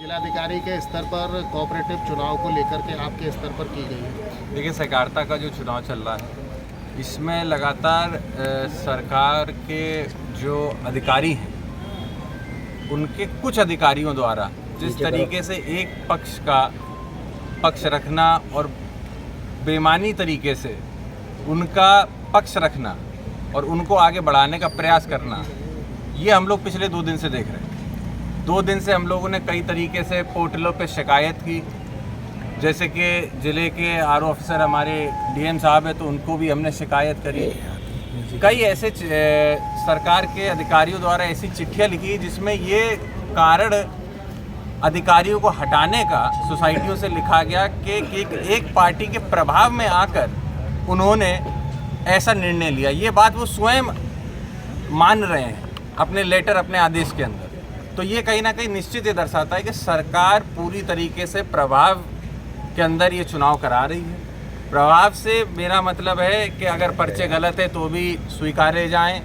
जिलाधिकारी के स्तर पर कोऑपरेटिव चुनाव को लेकर के आपके स्तर पर की गई है। देखिए, सहकारिता का जो चुनाव चल रहा है इसमें लगातार सरकार के जो अधिकारी हैं उनके कुछ अधिकारियों द्वारा जिस तरीके से एक पक्ष का पक्ष रखना और बेईमानी तरीके से उनका पक्ष रखना और उनको आगे बढ़ाने का प्रयास करना, ये हम लोग पिछले 2 दिन से देख रहे हैं। 2 दिन से हम लोगों ने कई तरीके से पोर्टलों पे शिकायत की, जैसे कि ज़िले के आरओ ऑफिसर हमारे डीएम साहब हैं तो उनको भी हमने शिकायत करी। कई ऐसे सरकार के अधिकारियों द्वारा ऐसी चिट्ठियाँ लिखी जिसमें ये कारण अधिकारियों को हटाने का सोसाइटियों से लिखा गया कि एक पार्टी के प्रभाव में आकर उन्होंने ऐसा निर्णय लिया। ये बात वो स्वयं मान रहे हैं अपने लेटर, अपने आदेश के अंदर। तो ये कहीं ना कहीं निश्चित ये दर्शाता है कि सरकार पूरी तरीके से प्रभाव के अंदर ये चुनाव करा रही है। प्रभाव से मेरा मतलब है कि अगर पर्चे गलत है तो भी स्वीकारे जाएं,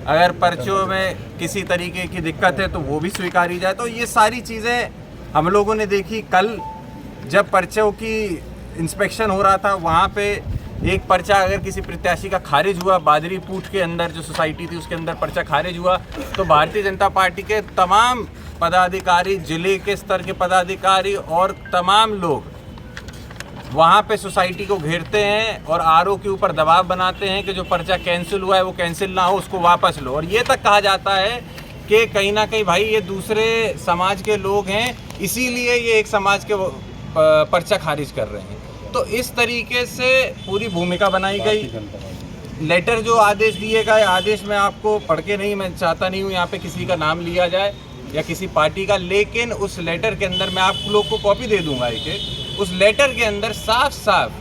अगर पर्चों में किसी तरीके की दिक्कत है तो वो भी स्वीकारी जाए। तो ये सारी चीज़ें हम लोगों ने देखी। कल जब पर्चों की इंस्पेक्शन हो रहा था, वहाँ पे एक पर्चा अगर किसी प्रत्याशी का खारिज हुआ, बादरी पूठ के अंदर जो सोसाइटी थी उसके अंदर पर्चा खारिज हुआ, तो भारतीय जनता पार्टी के तमाम पदाधिकारी, जिले के स्तर के पदाधिकारी और तमाम लोग वहाँ पे सोसाइटी को घेरते हैं और आरओ के ऊपर दबाव बनाते हैं कि जो पर्चा कैंसिल हुआ है वो कैंसिल ना हो, उसको वापस लो। और ये तक कहा जाता है कि कहीं ना कहीं भाई ये दूसरे समाज के लोग हैं, इसीलिए ये एक समाज के पर्चा खारिज कर रहे हैं। तो इस तरीके से पूरी भूमिका बनाई गई। लेटर जो आदेश दिए गए, आदेश में आपको पढ़ के नहीं, मैं चाहता नहीं हूँ यहाँ पे किसी का नाम लिया जाए या किसी पार्टी का, लेकिन उस लेटर के अंदर मैं आप लोग को कॉपी दे दूंगा एक। उस लेटर के अंदर साफ साफ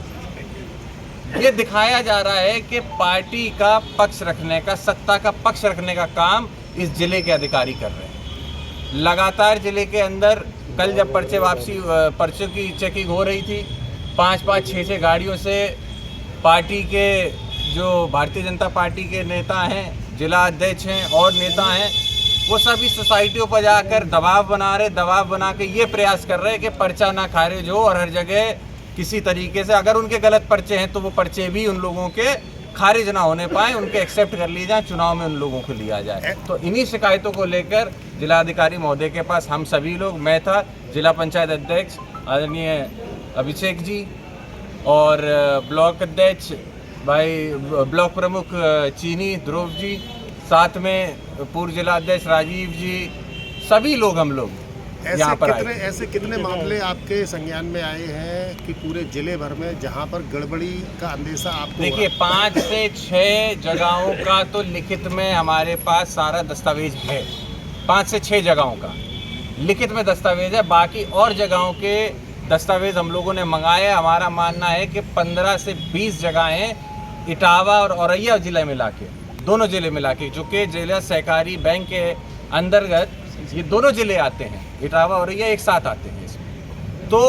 ये दिखाया जा रहा है कि पार्टी का पक्ष रखने का, सत्ता का पक्ष रखने का काम इस जिले के अधिकारी कर रहे हैं। लगातार जिले के अंदर कल जब पर्चों की चेकिंग हो रही थी, 5-5, 6-6 गाड़ियों से पार्टी के जो भारतीय जनता पार्टी के नेता हैं, जिला अध्यक्ष हैं और नेता हैं, वो सभी सोसाइटियों पर जाकर दबाव बना के ये प्रयास कर रहे हैं कि पर्चा ना खारिज हो और हर जगह किसी तरीके से अगर उनके गलत पर्चे हैं तो वो पर्चे भी उन लोगों के खारिज ना होने पाए, उनके एक्सेप्ट कर लिए जाए, चुनाव में उन लोगों को लिया जाए। तो इन्हीं शिकायतों को लेकर जिलाधिकारी महोदय के पास हम सभी लोग, मैं था, जिला पंचायत अध्यक्ष आदरणीय अभिषेक जी और ब्लॉक अध्यक्ष भाई, ब्लॉक प्रमुख चीनी ध्रुव जी, साथ में पूर्व जिला अध्यक्ष राजीव जी, सभी लोग हम लोग यहाँ पर आए। ऐसे कितने मामले आपके संज्ञान में आए हैं कि पूरे जिले भर में जहाँ पर गड़बड़ी का अंदेशा आपको? देखिए, 5 से 6 जगहों का तो लिखित में हमारे पास सारा दस्तावेज है। 5 से 6 जगहों का लिखित में दस्तावेज है, बाकी और जगहों के दस्तावेज हम लोगों ने मंगाए। हमारा मानना है कि 15 से 20 जगहें इटावा और औरैया जिला मिला के, दोनों जिले मिला के, जो कि जिला सहकारी बैंक के अंतर्गत ये दोनों जिले आते हैं, इटावा और औरैया एक साथ आते हैं इसमें। तो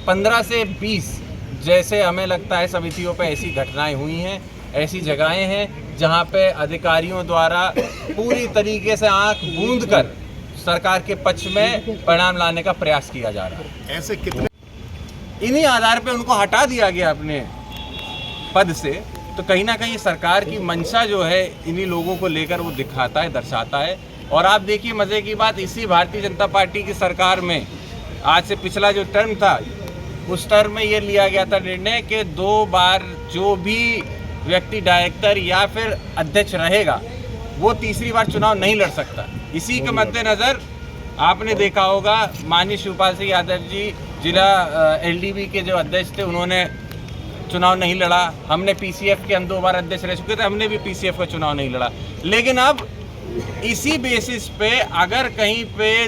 15 से 20 जैसे हमें लगता है समितियों पे ऐसी घटनाएं हुई हैं, ऐसी जगहें हैं जहां पे अधिकारियों द्वारा पूरी तरीके से आंख मूंद कर सरकार के पक्ष में परिणाम लाने का प्रयास किया जा रहा है। ऐसे कितने? इन्हीं आधार पे उनको हटा दिया गया अपने पद से। तो कहीं ना कहीं सरकार की मंशा जो है इन्हीं लोगों को लेकर वो दिखाता है, दर्शाता है। और आप देखिए, मज़े की बात, इसी भारतीय जनता पार्टी की सरकार में आज से पिछला जो टर्म था उस टर्म में ये लिया गया था निर्णय कि 2 बार जो भी व्यक्ति डायरेक्टर या फिर अध्यक्ष रहेगा वो तीसरी बार चुनाव नहीं लड़ सकता। इसी के मद्देनज़र आपने देखा होगा माननीय शिवपाल सिंह यादव जी, जिला एलडीबी के जो अध्यक्ष थे, उन्होंने चुनाव नहीं लड़ा। हमने पीसीएफ के, हम 2 बार अध्यक्ष रह चुके थे, हमने भी पीसीएफ का चुनाव नहीं लड़ा। लेकिन अब इसी बेसिस पे अगर कहीं पे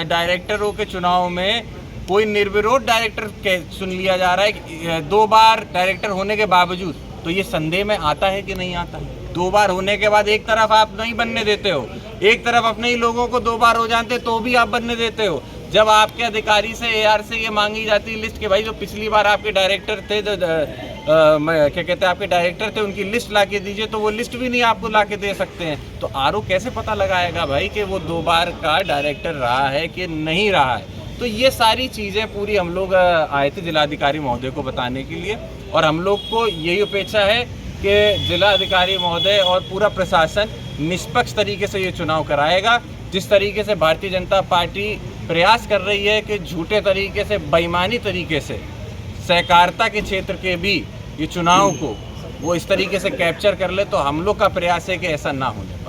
डायरेक्टरों के चुनाव में कोई निर्विरोध डायरेक्टर चुन लिया जा रहा है 2 बार डायरेक्टर होने के बावजूद, तो ये संदेह में आता है कि नहीं आता है। 2 बार होने के बाद एक तरफ आप नहीं बनने देते हो, एक तरफ अपने ही लोगों को 2 बार हो जाते तो भी आप बनने देते हो। जब आपके अधिकारी से, एआर से ये मांगी जाती है लिस्ट कि भाई जो पिछली बार आपके डायरेक्टर थे, क्या कहते हैं, आपके डायरेक्टर थे, उनकी लिस्ट ला के दीजिए, तो वो लिस्ट भी नहीं आपको ला के दे सकते हैं। तो आरओ कैसे पता लगाएगा भाई कि वो 2 बार का डायरेक्टर रहा है कि नहीं रहा है? तो ये सारी चीज़ें पूरी हम लोग आए थे जिलाधिकारी महोदय को बताने के लिए, और हम लोग को यही अपेक्षा है कि जिलाधिकारी महोदय और पूरा प्रशासन निष्पक्ष तरीके से ये चुनाव कराएगा। जिस तरीके से भारतीय जनता पार्टी प्रयास कर रही है कि झूठे तरीके से, बेईमानी तरीके से सहकारिता के क्षेत्र के भी ये चुनाव को वो इस तरीके से कैप्चर कर ले, तो हम लोग का प्रयास है कि ऐसा ना होने।